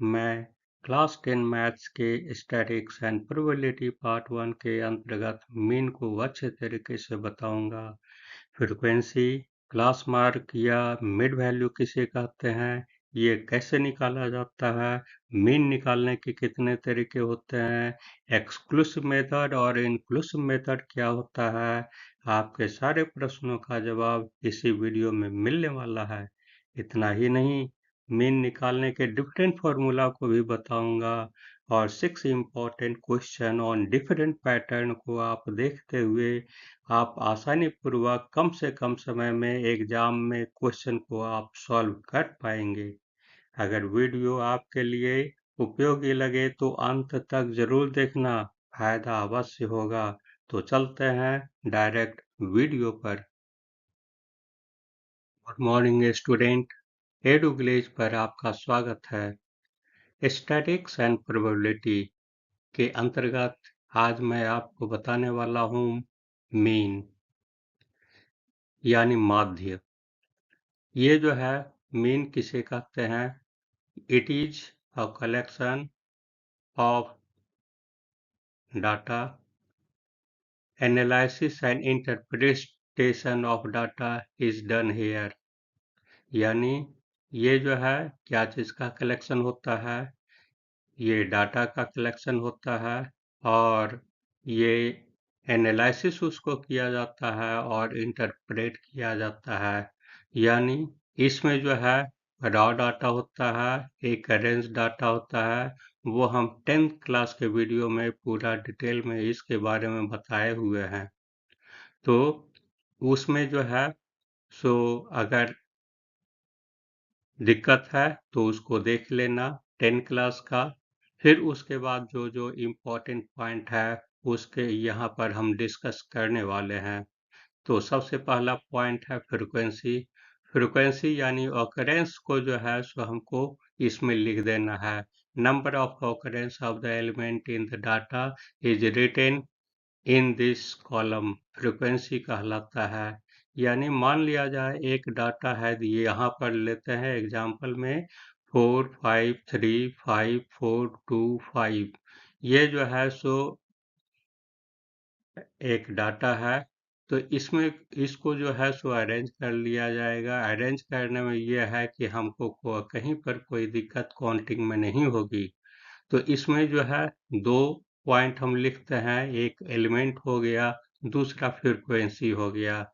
मैं class 10 maths के statics and probability part 1 के अंतर्गत मीन को अच्छे तरीके से बताऊंगा। फ्रीक्वेंसी, क्लास मार्क या मिड वैल्यू किसे कहते हैं, ये कैसे निकाला जाता है, मीन निकालने के कितने तरीके होते हैं, एक्सक्लूसिव मेथड और इंक्लूसिव मेथड क्या होता है, आपके सारे प्रश्नों का जवाब इसी वीडियो में मिलने वाला है। इतना ही नहीं, मीन निकालने के डिफरेंट फॉर्मूला को भी बताऊंगा और 6 important question on different pattern को आप देखते हुए आप आसानी पूर्वक कम से कम समय में एग्जाम में क्वेश्चन को आप सॉल्व कर पाएंगे। अगर वीडियो आपके लिए उपयोगी लगे तो अंत तक जरूर देखना, फायदा अवश्य होगा। तो चलते हैं डायरेक्ट वीडियो पर। Good morning student, edu village पर आपका स्वागत है। स्टैटिक्स एंड प्रोबेबिलिटी के अंतर्गत आज मैं आपको बताने वाला हूँ मीन यानी माध्य। ये जो है मीन किसे कहते हैं? It is a collection of data, analysis and interpretation of data is done here. यानी ये जो है क्या चीज का कलेक्शन होता है? ये डाटा का कलेक्शन होता है और ये एनालिसिस उसको किया जाता है और इंटरप्रेट किया जाता है। यानी इसमें जो है रॉ डाटा होता है, एक अरेंज डाटा होता है। वो हम 10th क्लास के वीडियो में पूरा डिटेल में इसके बारे में बताए हुए हैं। तो उसमें जो है सो अगर दिक्कत है तो उसको देख लेना 10 क्लास का। फिर उसके बाद जो जो इम्पोर्टेंट पॉइंट है उसके यहाँ पर हम डिस्कस करने वाले हैं। तो सबसे पहला पॉइंट है फ्रीक्वेंसी। फ्रीक्वेंसी यानी ऑकरेंस को जो है सो हमको इसमें लिख देना है। Number of occurrence of the element in the data is written in this column frequency कहलाता है। यानी मान लिया जाए एक डाटा है, यहाँ पर लेते हैं एग्जाम्पल में 4 5 3 5 4 2 5। ये जो है सो एक डाटा है। तो इसमें इसको जो है सो अरेंज कर लिया जाएगा। अरेंज करने में ये है कि हमको कहीं पर कोई दिक्कत काउंटिंग में नहीं होगी। तो इसमें जो है दो पॉइंट हम लिखते हैं, एक एलिमेंट हो गया, दूसरा फ्रीक्वेंसी हो गया।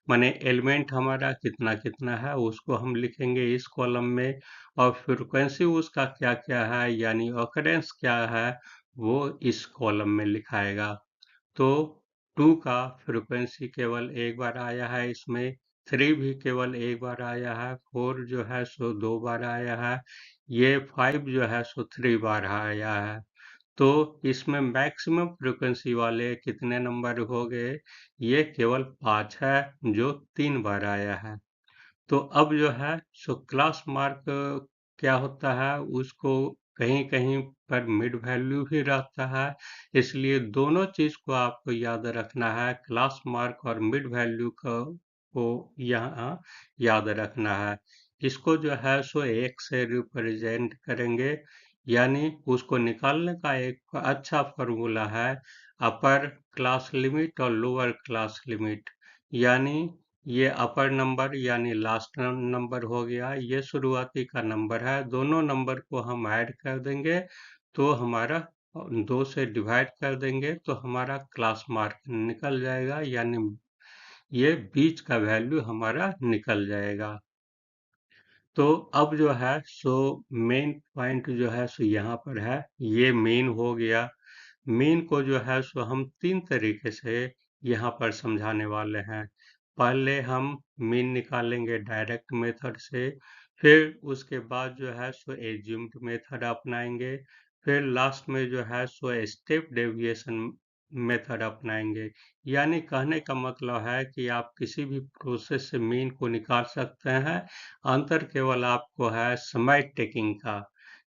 माने एलिमेंट हमारा कितना कितना है उसको हम लिखेंगे इस कॉलम में, और फ्रीक्वेंसी उसका क्या क्या है यानी ऑकरेंस क्या है वो इस कॉलम में लिखाएगा। तो 2 का फ्रीक्वेंसी केवल एक बार आया है इसमें, 3 भी केवल एक बार आया है, 4 जो है सो 2 बार आया है, ये 5 जो है सो 3 बार आया है। तो इसमें मैक्सिमम फ्रीक्वेंसी वाले कितने नंबर हो गए? ये केवल 5 है जो 3 बार आया है। तो अब जो है सो क्लास मार्क क्या होता है, उसको कहीं कहीं पर मिड वैल्यू भी रहता है। इसलिए दोनों चीज को आपको याद रखना है, क्लास मार्क और मिड वैल्यू को यहाँ याद रखना है। इसको जो है सो एक से रिप्रेजेंट करेंगे। यानी उसको निकालने का एक अच्छा फॉर्मूला है अपर क्लास लिमिट और लोअर क्लास लिमिट। यानी ये अपर नंबर यानी लास्ट नंबर हो गया, ये शुरुआती का नंबर है, दोनों नंबर को हम ऐड कर देंगे तो हमारा 2 से डिवाइड कर देंगे तो हमारा क्लास मार्क निकल जाएगा। यानी ये बीच का वैल्यू हमारा निकल जाएगा। तो अब जो है सो मेन पॉइंट जो है सो यहाँ पर है, ये मेन हो गया। मेन को जो है सो हम 3 तरीके से यहाँ पर समझाने वाले हैं। पहले हम मीन निकालेंगे डायरेक्ट मेथड से, फिर उसके बाद जो है सो एज्यूम्ड मेथड अपनाएंगे, फिर लास्ट में जो है सो स्टेप डेविएशन मेथड अपनाएंगे। यानी कहने का मतलब है कि आप किसी भी प्रोसेस से मीन को निकाल सकते हैं, अंतर केवल आपको है समय टेकिंग का।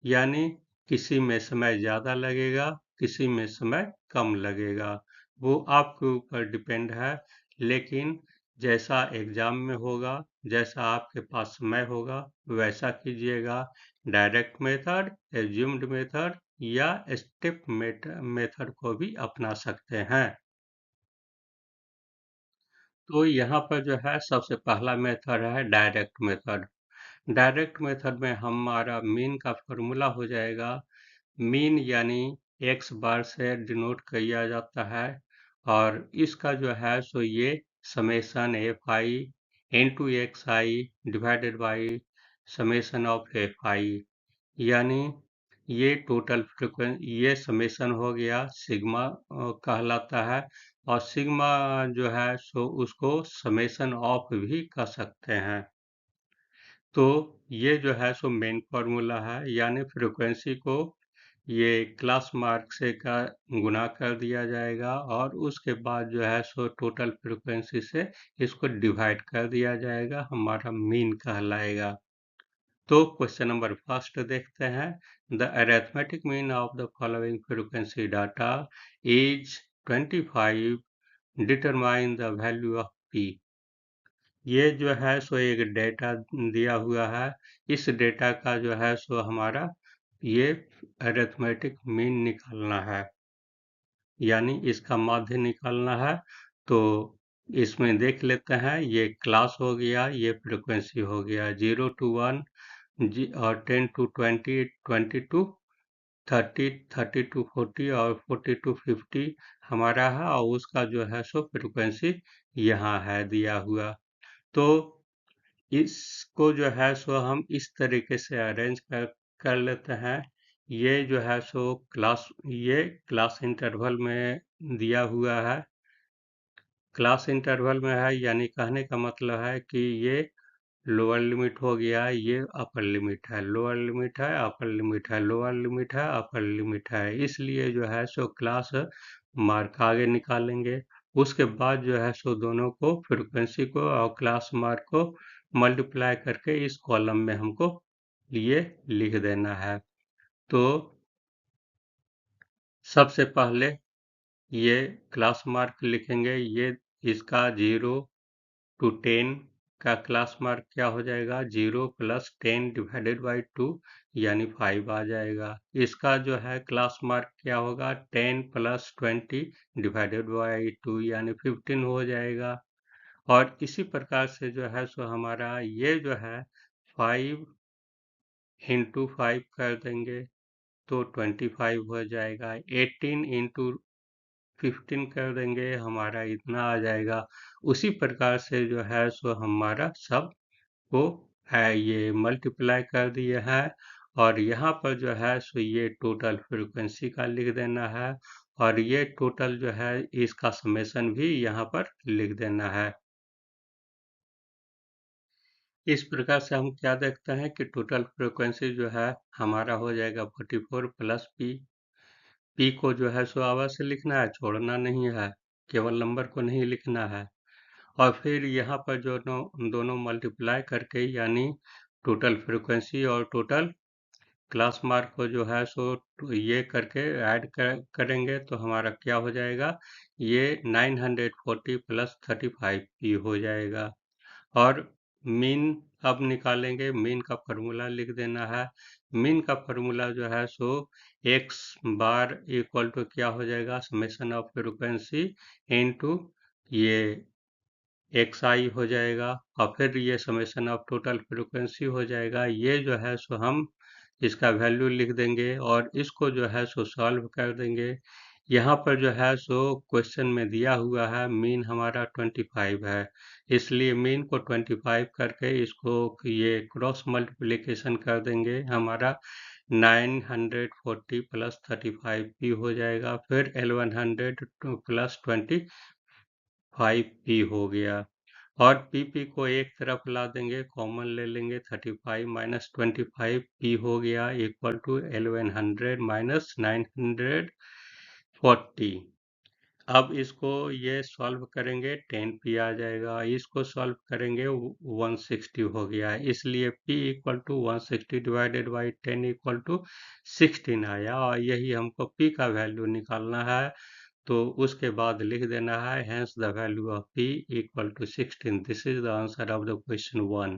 यानी किसी में समय ज़्यादा लगेगा, किसी में समय कम लगेगा, वो आपके ऊपर डिपेंड है। लेकिन जैसा एग्जाम में होगा, जैसा आपके पास समय होगा, वैसा कीजिएगा। डायरेक्ट मेथड, एज्यूम्ड मेथड या स्टेप मेथड को भी अपना सकते हैं। तो यहाँ पर जो है सबसे पहला मेथड है डायरेक्ट मेथड। डायरेक्ट मेथड में हमारा मीन का फॉर्मूला हो जाएगा। मीन यानी एक्स बार से डिनोट किया जाता है और इसका जो है सो ये summation F I into x I divided by summation of F I, यानी ये टोटल फ्रीक्वेंसी, ये समेशन हो गया सिग्मा कहलाता है। और सिग्मा जो है सो उसको समेशन ऑफ भी कह सकते हैं। तो ये जो है सो मेन फार्मूला है, यानी फ्रीक्वेंसी को ये क्लास मार्क से का गुना कर दिया जाएगा और उसके बाद जो है सो टोटल फ्रीक्वेंसी से इसको डिवाइड कर दिया जाएगा, हमारा मीन कहलाएगा। तो क्वेश्चन नंबर फर्स्ट देखते हैं। The arithmetic mean of the following frequency data is 25, determine the value of P. ये जो है सो एक डेटा दिया हुआ है। इस डेटा का जो है सो हमारा ये अरिथमेटिक मीन निकालना है, यानी इसका माध्य निकालना है। तो इसमें देख लेते हैं, ये क्लास हो गया, ये फ्रीक्वेंसी हो गया 0 to 1 और 10 to 20, 20 to 30, 30 to 40 और 40 to 50 हमारा है, और उसका जो है सो फ्रीक्वेंसी यहाँ है दिया हुआ। तो इसको जो है सो हम इस तरीके से अरेंज कर लेते हैं। ये जो है सो ये क्लास इंटरवल में दिया हुआ है। क्लास इंटरवल में है यानी कहने का मतलब है कि ये लोअर लिमिट हो गया, ये अपर लिमिट है, लोअर लिमिट है, अपर लिमिट है, लोअर लिमिट है, अपर लिमिट है। इसलिए जो है सो क्लास मार्क आगे निकालेंगे। उसके बाद जो है सो दोनों को, फ्रीक्वेंसी को और क्लास मार्क को मल्टीप्लाई करके इस कॉलम में हमको ये लिख देना है। तो सबसे पहले ये क्लास मार्क लिखेंगे। ये इसका 0 to 10 का क्लास मार्क क्या हो जाएगा, 0 + 10 डिवाइडेड बाई 2 यानी 5 आ जाएगा। इसका जो है क्लास मार्क क्या होगा, 10 + 20 डिवाइडेड बाई 2 यानी 15 हो जाएगा। और इसी प्रकार से जो है सो हमारा ये जो है 5 इंटू 5 कर देंगे तो 25 हो जाएगा। 18 इंटू 15 कर देंगे, हमारा इतना आ जाएगा। उसी प्रकार से जो है सो हमारा सब को है ये मल्टीप्लाई कर दिए हैं, और यहाँ पर जो है सो ये टोटल फ्रीक्वेंसी का लिख देना है, और ये टोटल जो है इसका समेशन भी यहाँ पर लिख देना है। इस प्रकार से हम क्या देखते हैं कि टोटल फ्रीक्वेंसी जो है हमारा हो जाएगा 44 + पी। पी को जो है सो अवश्य लिखना है, छोड़ना नहीं है, केवल नंबर को नहीं लिखना है। और फिर यहाँ पर जो दोनों मल्टीप्लाई करके, यानी टोटल फ्रीक्वेंसी और टोटल क्लास मार्क को जो है सो ये करके ऐड करेंगे तो हमारा क्या हो जाएगा, ये 940 + 35 पी हो जाएगा। और मीन अब निकालेंगे, मीन का फॉर्मूला लिख देना है। मीन का फॉर्मूला जो है सो एक्स बार इक्वल टू क्या हो जाएगा, समेशन ऑफ फ्रीक्वेंसी इनटू ये एक्स आई हो जाएगा, और फिर ये समेशन ऑफ टोटल फ्रीक्वेंसी हो जाएगा। ये जो है सो हम इसका वैल्यू लिख देंगे और इसको जो है सो सॉल्व कर देंगे। यहाँ पर जो है सो क्वेश्चन में दिया हुआ है मीन हमारा 25 है, इसलिए मीन को 25 करके इसको ये क्रॉस मल्टीप्लिकेशन कर देंगे, हमारा 940 + 35 पी हो जाएगा। फिर 1100 + 25 पी हो गया, और पी को एक तरफ ला देंगे, कॉमन ले लेंगे, 35 - 25 पी हो गया इक्वल टू 1100 - 940। अब इसको ये सॉल्व करेंगे, 10 पी आ जाएगा। इसको सॉल्व करेंगे, 160 हो गया, इसलिए p equal to 160 divided by 10 equal to 16 आया, और यही हमको p का वैल्यू निकालना है। तो उसके बाद लिख देना है hence the value of p equal to 16. This is the answer of the question 1.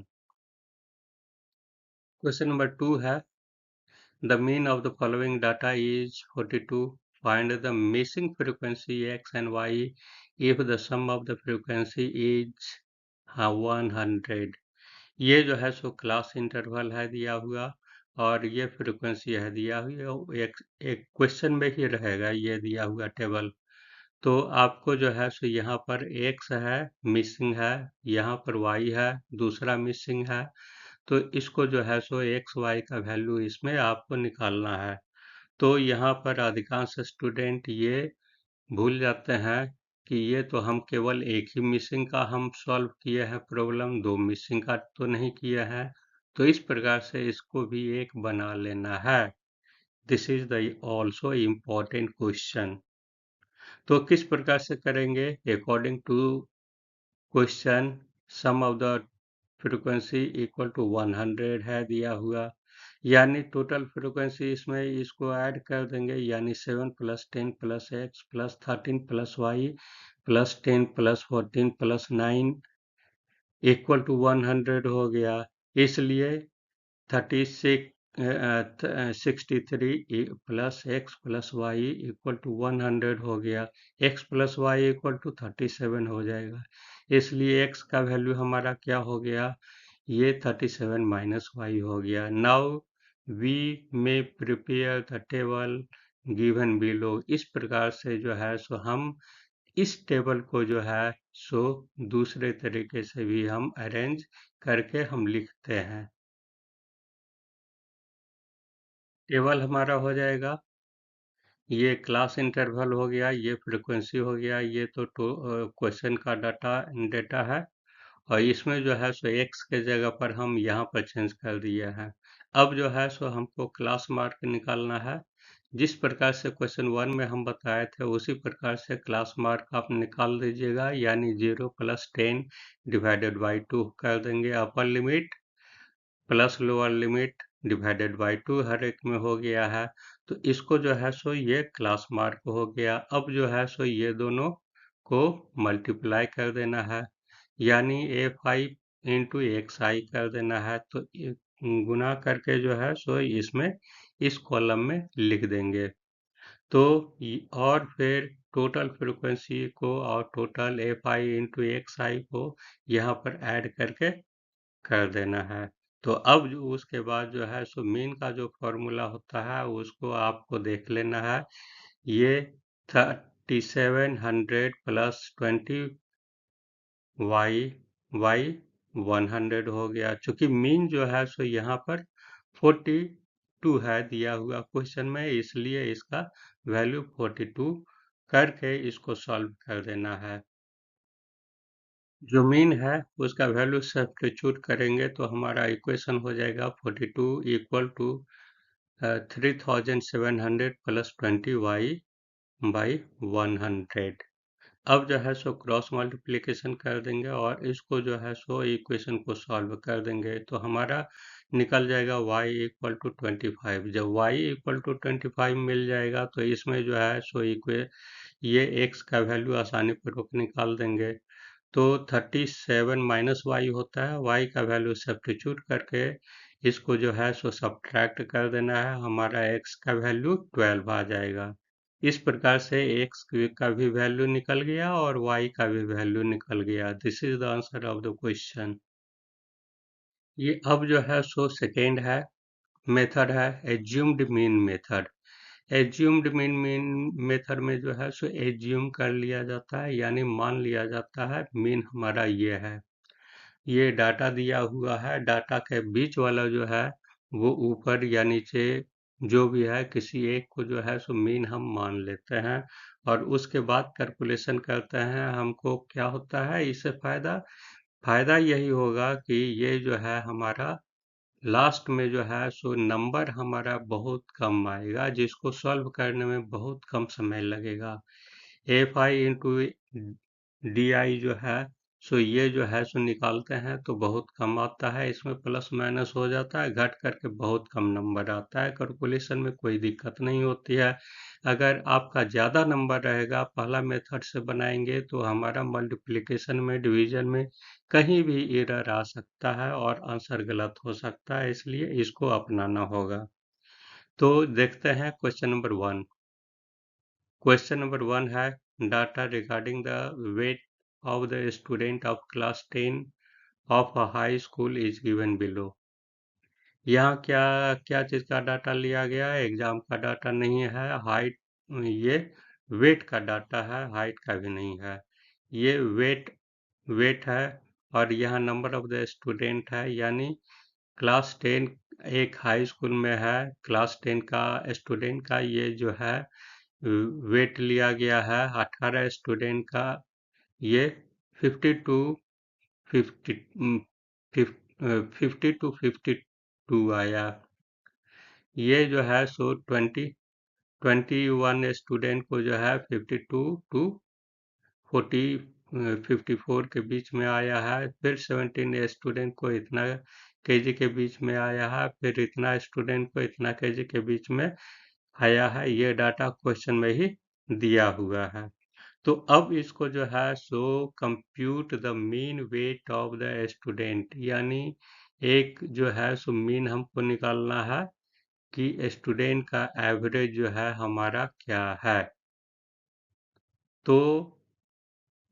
Question number 2 है the mean of the following data is 42. Find the missing frequency x and y if the sum of the frequency is 100. ये जो है so class interval है दिया हुआ और ये frequency है दिया हुआ, एक एक क्वेश्चन में ही रहेगा ये दिया हुआ टेबल। तो आपको जो है सो यहाँ पर x है मिसिंग है, यहाँ पर y है दूसरा मिसिंग है, तो इसको जो है सो x y का वैल्यू इसमें आपको निकालना है। तो यहाँ पर अधिकांश स्टूडेंट ये भूल जाते हैं कि ये तो हम केवल एक ही मिसिंग का हम सॉल्व किए हैं प्रॉब्लम, दो मिसिंग का तो नहीं किए हैं। तो इस प्रकार से इसको भी एक बना लेना है। This is the also important question. तो किस प्रकार से करेंगे? According to question sum of the frequency equal to 100 है दिया हुआ, यानी टोटल फ्रीक्वेंसी इसमें इसको ऐड कर देंगे, यानी 7 plus 10 plus x plus 13 plus y plus 10 plus 14 plus 9 equal to 100 हो गया। इसलिए 63 plus x plus y equal to 100 हो गया। X plus y equal to 37 हो जाएगा। इसलिए एक्स का वैल्यू हमारा क्या हो गया? ये 37 माइनस वाई हो गया। Now we may prepare the table given below. इस प्रकार से जो है सो हम इस टेबल को जो है सो दूसरे तरीके से भी हम अरेंज करके हम लिखते हैं। टेबल हमारा हो जाएगा, ये क्लास इंटरवल हो गया, ये फ्रीक्वेंसी हो गया, ये तो क्वेश्चन का डेटा है और इसमें जो है सो एक्स के जगह पर हम यहाँ पर चेंज कर दिए हैं। अब जो है सो हमको क्लास मार्क निकालना है। जिस प्रकार से क्वेश्चन 1 में हम बताए थे उसी प्रकार से क्लास मार्क आप निकाल दीजिएगा, यानी 0 प्लस 10 डिवाइडेड बाई 2 कर देंगे। Upper limit plus lower limit divided by 2 हर एक में हो गया है। तो इसको जो है सो ये क्लास मार्क हो गया। अब जो है सो ये दोनों को मल्टीप्लाई कर देना है, यानी a5 इंटू एक्स आई कर देना है। तो गुना करके जो है सो इसमें इस कॉलम में लिख देंगे। तो और फिर टोटल फ्रीक्वेंसी को और टोटल a5 इंटू एक्स आई को यहाँ पर ऐड करके कर देना है। तो अब जो उसके बाद जो है सो मीन का जो फॉर्मूला होता है उसको आपको देख लेना है। ये 3700 प्लस 20 वाई 100 हो गया। चूंकि मीन जो है सो यहाँ पर 42 है दिया हुआ क्वेश्चन में, इसलिए इसका वैल्यू 42 करके इसको सॉल्व कर देना है। जो मीन है उसका वैल्यू सब्स्टिट्यूट करेंगे तो हमारा इक्वेशन हो जाएगा 42 equal to 3700 plus 20 y by 100। अब जो है सो क्रॉस मल्टीप्लिकेशन कर देंगे और इसको जो है सो इक्वेशन को सॉल्व कर देंगे तो हमारा निकल जाएगा y इक्वल टू 25। जब y इक्वल टू 25 मिल जाएगा तो इसमें जो है सो ये x का वैल्यू आसानी पूर्वक निकाल देंगे। तो 37 माइनस वाई होता है, y का वैल्यू सब्स्टिट्यूट करके इसको जो है सो सब्ट्रैक्ट कर देना है, हमारा x का वैल्यू 12 आ जाएगा। इस प्रकार से x का भी वैल्यू निकल गया और y का भी वैल्यू निकल गया। This is the answer of the question. ये अब जो है सो सेकेंड है मेथड है assumed mean method. Assumed mean method में जो है सो एज्यूम कर लिया जाता है, यानी मान लिया जाता है मीन हमारा ये है। ये डाटा दिया हुआ है, डाटा के बीच वाला जो है वो ऊपर या नीचे जो भी है किसी एक को जो है सो मीन हम मान लेते हैं और उसके बाद कैलकुलेशन करते हैं। हमको क्या होता है इससे फायदा? फायदा यही होगा कि ये जो है हमारा लास्ट में जो है सो नंबर हमारा बहुत कम आएगा, जिसको सॉल्व करने में बहुत कम समय लगेगा। F I into D I जो है सो ये जो है सो निकालते हैं तो बहुत कम आता है, इसमें प्लस माइनस हो जाता है, घट करके बहुत कम नंबर आता है। कैलकुलेशन में कोई दिक्कत नहीं होती है। अगर आपका ज़्यादा नंबर रहेगा, पहला मेथड से बनाएंगे तो हमारा मल्टीप्लिकेशन में, डिवीजन में कहीं भी एरर आ सकता है और आंसर गलत हो सकता है, इसलिए इसको अपनाना होगा। तो देखते हैं क्वेश्चन नंबर 1। क्वेश्चन नंबर 1 है, data regarding the weight of the student of class 10 of a high school is given below। यहाँ क्या क्या चीज़ का डाटा लिया गया है? एग्जाम का डाटा नहीं है, हाइट, ये वेट का डाटा है, हाइट का भी नहीं है। ये वेट है, और यहाँ नंबर ऑफ द स्टूडेंट है, यानी क्लास 10 एक हाई स्कूल में है, क्लास 10 का स्टूडेंट का ये जो है वेट लिया गया है 18 स्टूडेंट का। ये 52 50 52 आया। ये जो है सो 21 स्टूडेंट को जो है 52 टू 54 के बीच में आया है। फिर 17 स्टूडेंट को इतना केजी के बीच में आया है, फिर इतना स्टूडेंट को इतना केजी के बीच में आया है। ये डाटा क्वेश्चन में ही दिया हुआ है। तो अब इसको जो है so compute the mean weight of the student, यानी एक जो है सो मीन हमको निकालना है कि स्टूडेंट का एवरेज जो है हमारा क्या है। तो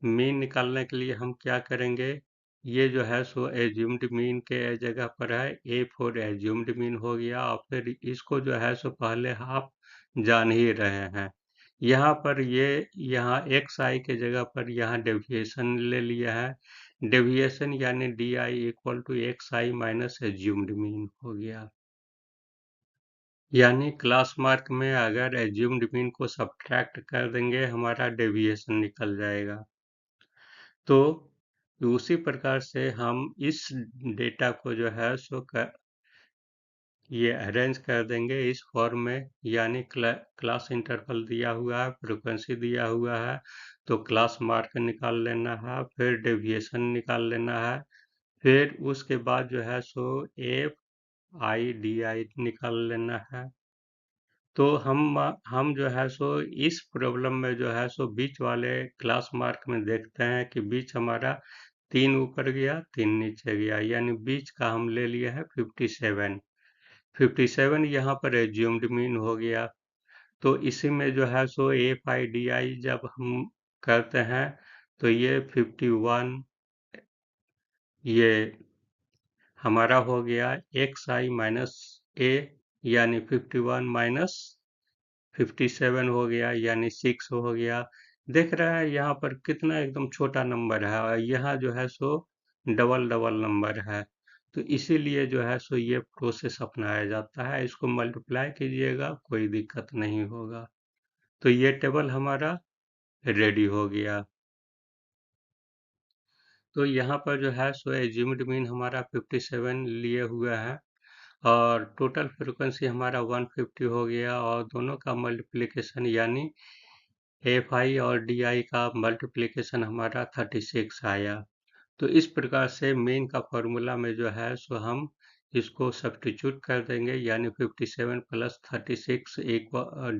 मीन निकालने के लिए हम क्या करेंगे, ये जो है सो एज्यूम्ड मीन के जगह पर है, ए फॉर एज्यूम्ड मीन हो गया, और फिर इसको जो है सो पहले आप जान ही रहे हैं। यहाँ पर यहाँ एक्स आई के जगह पर यहाँ डेविएशन ले लिया है। डेविएशन यानी d i equal to x i minus assumed mean हो गया। यानी क्लास मार्क में अगर एज्यूम्ड मीन को सब्ट्रैक्ट कर देंगे, हमारा डेविएशन निकल जाएगा। तो उसी प्रकार से हम इस डेटा को जो है सो ये अरेंज कर देंगे इस फॉर्म में, यानी क्लास इंटरवल दिया हुआ है, फ्रीक्वेंसी दिया हुआ है, तो क्लास मार्क निकाल लेना है, फिर डेविएशन निकाल लेना है, फिर उसके बाद जो है सो एफ आई डी आई निकाल लेना है। तो हम जो है सो इस प्रॉब्लम में जो है सो बीच वाले क्लास मार्क में देखते हैं कि बीच हमारा 3 ऊपर गया, 3 नीचे गया, यानी बीच का हम ले लिए हैं 57। 57 यहाँ पर एज्यूम्ड मीन हो गया। तो इसी में जो है सो एफ आई डी आई जब हम करते हैं तो ये 51, ये हमारा हो गया एक्स आई माइनस ए, यानी 51 माइनस 57 हो गया, यानी 6 हो गया। देख रहे हैं यहाँ पर कितना एकदम छोटा नंबर है, और यहाँ जो है सो डबल डबल नंबर है। तो इसीलिए जो है सो ये प्रोसेस अपनाया जाता है। इसको मल्टीप्लाई कीजिएगा, कोई दिक्कत नहीं होगा। तो ये टेबल हमारा रेडी हो गया। तो यहाँ पर जो है सो एज्यूम्ड मीन हमारा 57 लिए हुए है, और टोटल फ्रीक्वेंसी हमारा 150 हो गया, और दोनों का मल्टीप्लिकेशन यानी एफ आई और डी आई का मल्टीप्लिकेशन हमारा 36 आया। तो इस प्रकार से मेन का फॉर्मूला में जो है सो हम इसको सब्स्टिट्यूट कर देंगे, यानी 57 प्लस 36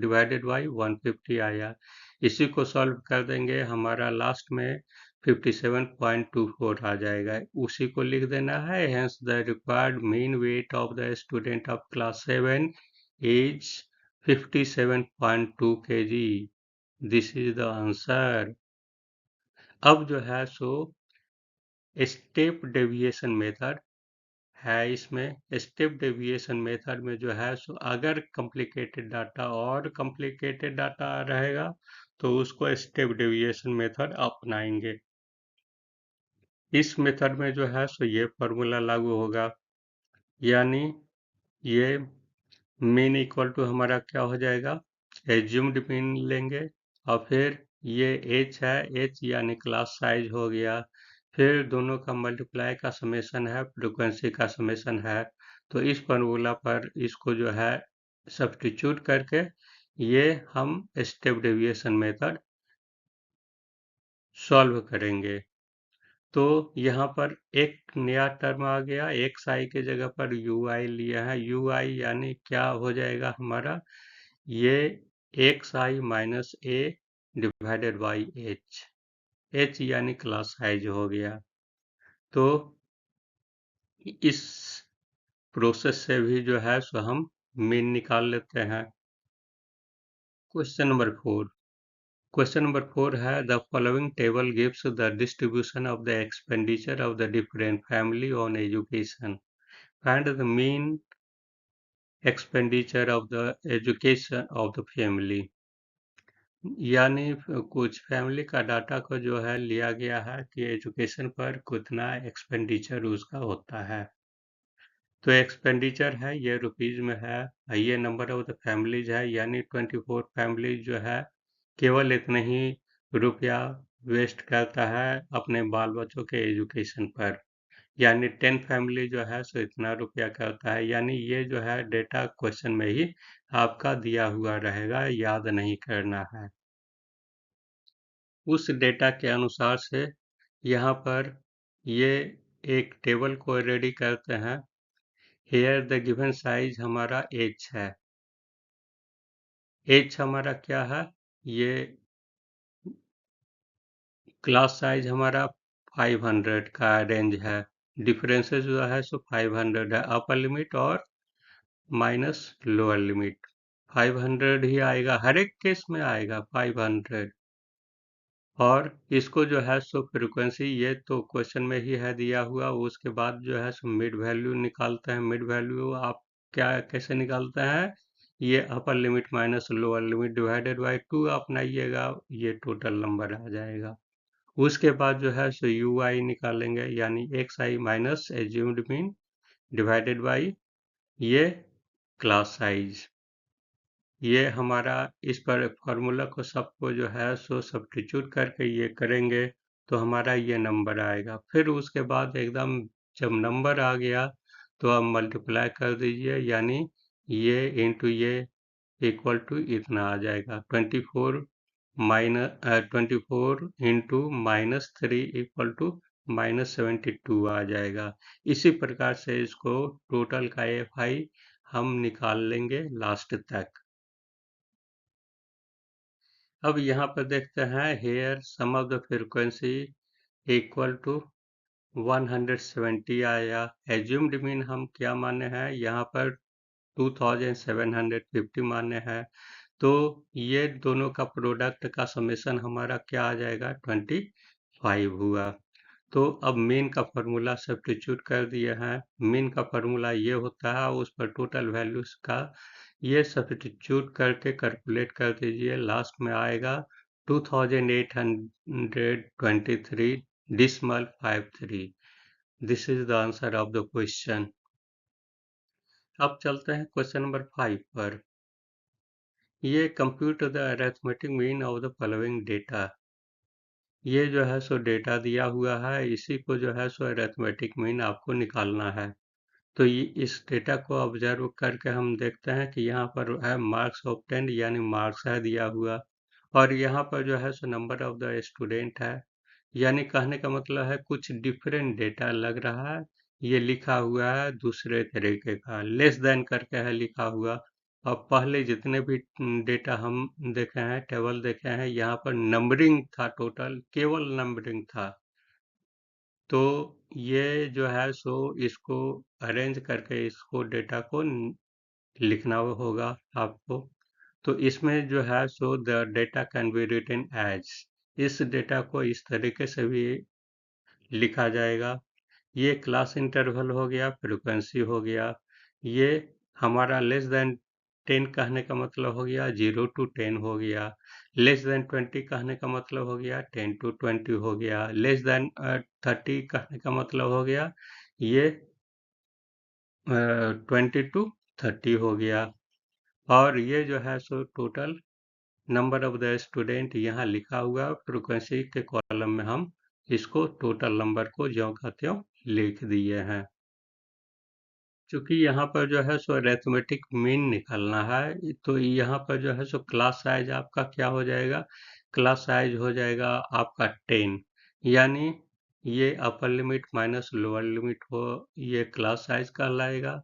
डिवाइडेड बाई 150 आया। इसी को सॉल्व कर देंगे, हमारा लास्ट में 57.24 आ जाएगा। उसी को लिख देना है, hence the required mean weight of the student of class 7 is 57.2 kg। This is the answer. अब जो है सो स्टेप डेविएशन मेथड है। इसमें स्टेप डेविएशन मेथड में जो है सो अगर कॉम्प्लिकेटेड डाटा और कॉम्प्लिकेटेड डाटा रहेगा तो उसको स्टेप डेविएशन मेथड अपनाएंगे। इस मेथड में जो है सो ये फॉर्मूला लागू होगा, यानी ये मीन इक्वल टू हमारा क्या हो जाएगा, एज्यूम्ड मीन लेंगे, और फिर ये एच है, एच यानी क्लास साइज हो गया, फिर दोनों का मल्टीप्लाई का समेशन है, फ्रीक्वेंसी का समेशन है। तो इस फॉर्मूला पर इसको जो है सब्स्टिट्यूट करके ये हम स्टेप डेविएशन मेथड सॉल्व करेंगे। तो यहाँ पर एक नया टर्म आ गया, एक्स आई के जगह पर यू आई लिया है। यू आई यानी क्या हो जाएगा हमारा, ये x i minus A divided by H. H यानी क्लास साइज हो गया। तो इस प्रोसेस से भी जो है सो हम मीन निकाल लेते हैं। Question number 4। क्वेश्चन नंबर 4 है the following table gives the distribution of the expenditure of the different family on education. Find the mean expenditure of the education of the family. यानी कुछ फैमिली का data को जो है लिया गया है कि एजुकेशन पर कितना एक्सपेंडिचर उसका होता है। तो एक्सपेंडिचर है ये रुपीज में है, ये नंबर ऑफ द फैमिलीज है, यानी 24 फैमिलीज जो है केवल इतने ही रुपया वेस्ट करता है अपने बाल बच्चों के एजुकेशन पर। यानी 10 फैमिली जो है सो इतना रुपया करता है। यानी ये जो है डेटा क्वेश्चन में ही आपका दिया हुआ रहेगा, याद नहीं करना है। उस डेटा के अनुसार से यहाँ पर ये एक टेबल को रेडी करते हैं। हेयर द गिवन साइज हमारा एच है। एच हमारा क्या है, ये क्लास साइज हमारा 500 का रेंज है। डिफरेंसेस जो है सो 500 है, अपर लिमिट और माइनस लोअर लिमिट। 500 ही आएगा, हर एक केस में आएगा 500। और इसको जो है सो फ्रीक्वेंसी ये तो क्वेश्चन में ही है दिया हुआ। उसके बाद जो है सो मिड वैल्यू निकालते हैं। मिड वैल्यू आप क्या कैसे निकालते हैं, ये upper limit minus lower limit divided by 2 अपनाइएगा, ये टोटल नंबर आ जाएगा। उसके बाद जो है सो यू आई निकालेंगे, यानी x i minus assumed mean divided by ये क्लास साइज। ये हमारा इस पर फॉर्मूला को सबको जो है सो सब्स्टिट्यूट करके ये करेंगे तो हमारा ये नंबर आएगा। फिर उसके बाद एकदम जब नंबर आ गया तो आप मल्टीप्लाई कर दीजिए, यानी ये इंटू ये इक्वल टू इतना आ जाएगा। 24 इंटू -3 इक्वल टू -72 आ जाएगा। इसी प्रकार से इसको टोटल का एफ आई हम निकाल लेंगे लास्ट तक। अब यहाँ पर देखते हैं here sum of the frequency equal to 170 आया। एज्यूम्ड मीन हम क्या माने हैं, यहाँ पर 2750 माने हैं। तो ये दोनों का प्रोडक्ट का समेशन हमारा क्या आ जाएगा, 25 हुआ। तो अब मीन का फॉर्मूला सब्स्टिट्यूट कर दिए हैं। मीन का फॉर्मूला ये होता है, उस पर टोटल वैल्यूज का ये सब्स्टिट्यूट करके कैलकुलेट कर दीजिए। लास्ट में आएगा 2823.53। This is the answer of the question. अब चलते हैं क्वेश्चन नंबर 5 पर। ये compute the arithmetic mean of the following data. ये जो है सो डेटा दिया हुआ है, इसी को जो है सो अरिथमेटिक मीन आपको निकालना है। तो ये इस डेटा को ऑब्जर्व करके हम देखते हैं कि यहाँ पर है मार्क्स ऑब्टेन्ड, यानी मार्क्स है दिया हुआ, और यहाँ पर जो है so number of the student है। यानी कहने का मतलब है कुछ डिफरेंट डेटा लग रहा है, ये लिखा हुआ है दूसरे तरीके का, लेस देन करके है लिखा हुआ। और पहले जितने भी डेटा हम देखे हैं, टेबल देखे हैं, यहाँ पर नंबरिंग था, टोटल केवल नंबरिंग था। तो ये जो है सो इसको अरेंज करके इसको डेटा को लिखना होगा आपको। तो इसमें जो है so the data can be written as, इस डेटा को इस तरीके से भी लिखा जाएगा। ये क्लास इंटरवल हो गया, फ्रीक्वेंसी हो गया। ये हमारा लेस देन 10 कहने का मतलब हो गया 0 to 10 हो गया। लेस देन 20 कहने का मतलब हो गया 10 to 20 हो गया। लेस देन 30 कहने का मतलब हो गया ये 20 to 30 हो गया। और ये जो है so total number of the student यहाँ लिखा हुआ, फ्रीक्वेंसी के कॉलम में हम इसको टोटल नंबर को ज्यों का त्यों लिख दिए हैं। चूंकि यहाँ पर जो है सो अरिथमेटिक मीन निकालना है, तो यहाँ पर जो है सो क्लास साइज आपका क्या हो जाएगा, क्लास साइज हो जाएगा आपका 10। यानी ये upper limit minus lower limit हो, ये क्लास साइज कहलाएगा।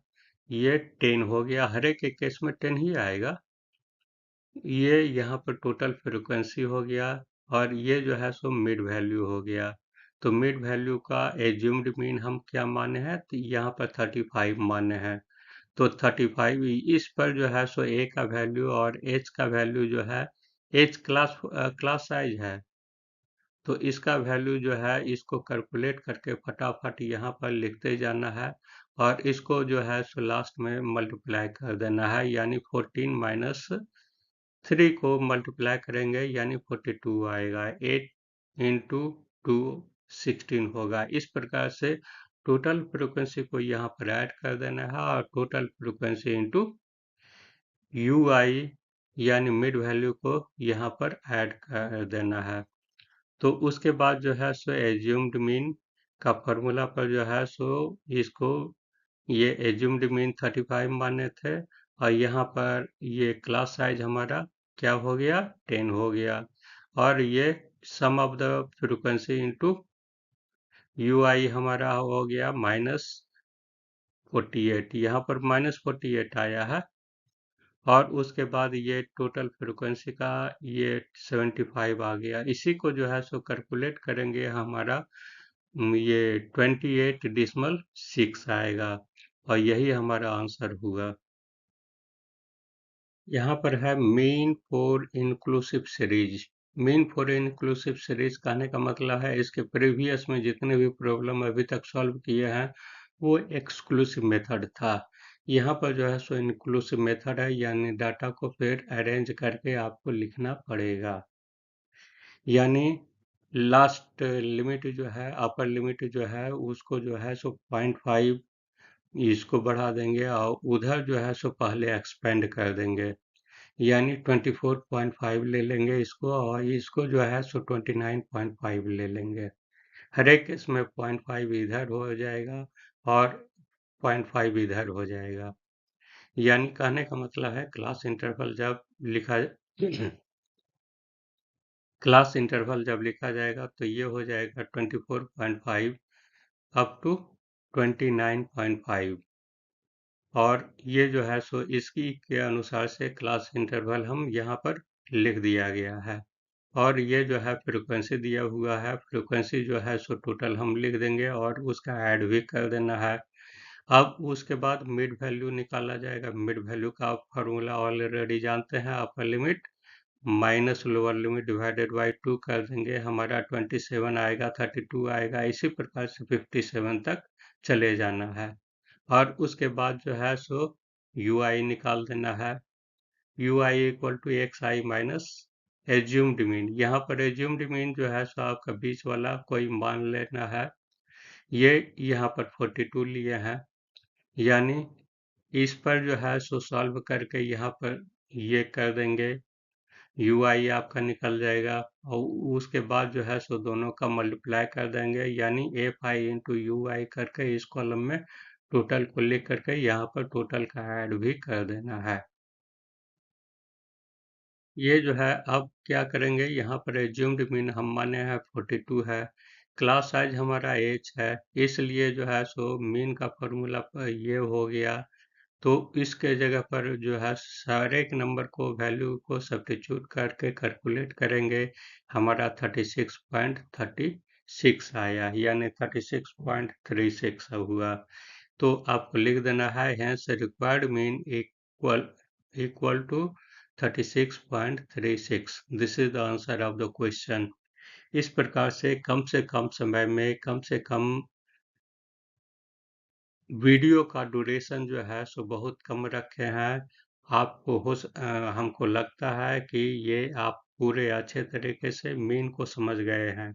ये 10 हो गया, हर एक के केस में 10 ही आएगा। ये यहाँ पर टोटल फ्रिक्वेंसी हो गया, और ये जो है सो मिड वैल्यू हो गया। तो मिड वैल्यू का एज्यूम्ड मीन हम क्या माने हैं, तो यहाँ पर 35 माने हैं। तो 35 इस पर जो है सो ए का वैल्यू और एच का वैल्यू जो है, एच क्लास साइज है, तो इसका वैल्यू जो है इसको कैलकुलेट करके फटाफट यहाँ पर लिखते जाना है, और इसको जो है सो लास्ट में मल्टीप्लाई कर देना है, यानी 14 माइनस 3 को मल्टीप्लाई करेंगे यानी 42 आएगा। 8 इंटू 2 16 होगा। इस प्रकार से टोटल फ्रिक्वेंसी को यहाँ पर ऐड कर देना है, और टोटल फ्रिक्वेंसी इंटू यू आई यानी मिड वैल्यू को यहाँ पर ऐड कर देना है। तो उसके बाद जो है सो एज्यूम्ड मीन का फॉर्मूला पर जो है सो इसको, ये एज्यूम्ड मीन 35 माने थे, और यहाँ पर ये क्लास साइज हमारा क्या हो गया, 10 हो गया, और ये sum of the frequency into U I हमारा हो गया -48, यहाँ पर -48 आया है, और उसके बाद ये टोटल फ्रिक्वेंसी का ये 75 आ गया। इसी को जो है सो कैलकुलेट करेंगे, हमारा ये 28.6 आएगा, और यही हमारा आंसर हुआ। यहाँ पर है mean for inclusive series. Mean for inclusive series कहने का मतलब है, इसके प्रीवियस में जितने भी प्रॉब्लम अभी तक सॉल्व किए हैं वो एक्सक्लूसिव मेथड था। यहाँ पर जो है सो इंक्लूसिव मेथड है, यानी डाटा को फिर अरेंज करके आपको लिखना पड़ेगा। यानी लास्ट लिमिट जो है, अपर लिमिट जो है उसको जो है सो 0.5 इसको बढ़ा देंगे, और उधर जो है सो पहले एक्सपेंड कर देंगे, यानी 24.5 ले लेंगे इसको, और इसको जो है सो 29.5 ले लेंगे। हर एक केस में 0.5 इधर हो जाएगा और 0.5 इधर हो जाएगा। यानी कहने का मतलब है क्लास इंटरवल जब लिखा क्लास इंटरवल जब लिखा जाएगा तो ये हो जाएगा 24.5 अप टू 29.5, और ये जो है सो इसकी के अनुसार से क्लास इंटरवल हम यहाँ पर लिख दिया गया है। और ये जो है फ्रिक्वेंसी दिया हुआ है, फ्रिक्वेंसी जो है सो टोटल हम लिख देंगे, और उसका ऐड भी कर देना है। अब उसके बाद मिड वैल्यू निकाला जाएगा। मिड वैल्यू का फॉर्मूला ऑलरेडी जानते हैं, upper limit minus lower limit divided by 2 कर देंगे, हमारा 27 आएगा, 32 आएगा, इसी प्रकार से 57 तक चले जाना है। और उसके बाद जो है सो यू आई निकाल देना है। U i equal to x i minus assumed mean. यहाँ पर एज्यूम्ड मीन जो है सो आपका बीच वाला कोई मान लेना है। ये यहाँ पर 42 लिए हैं, यानी इस पर जो है सो सॉल्व करके यहाँ पर ये कर देंगे, यू आई आपका निकल जाएगा, और उसके बाद जो है सो दोनों का मल्टीप्लाई कर देंगे, यानी एफ आई इंटू यू आई करके इस कॉलम में टोटल को लिख करके यहाँ पर टोटल का ऐड भी कर देना है। ये जो है अब क्या करेंगे, यहाँ पर एज्यूम्ड मीन हम माने हैं 42 है, क्लास साइज हमारा एच है, इसलिए जो है सो मीन का फॉर्मूला पर ये हो गया। तो इसके जगह पर जो है सारे एक नंबर को वैल्यू को सब्स्टिट्यूट करके कैलकुलेट करेंगे, हमारा 36.36 आया, यानी 36.36 हुआ। तो आपको लिख देना है hence required mean equal to 36.36। This is the answer of the question. इस प्रकार से कम समय में कम से कम वीडियो का ड्यूरेशन जो है सो बहुत कम रखे हैं। आपको हमको लगता है कि ये आप पूरे अच्छे तरीके से मीन को समझ गए हैं।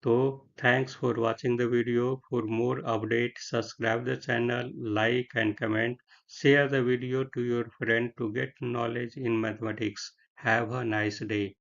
तो thanks for watching the video. For more update subscribe the channel, like and comment, share the video to your friend to get knowledge in mathematics. Have a nice day.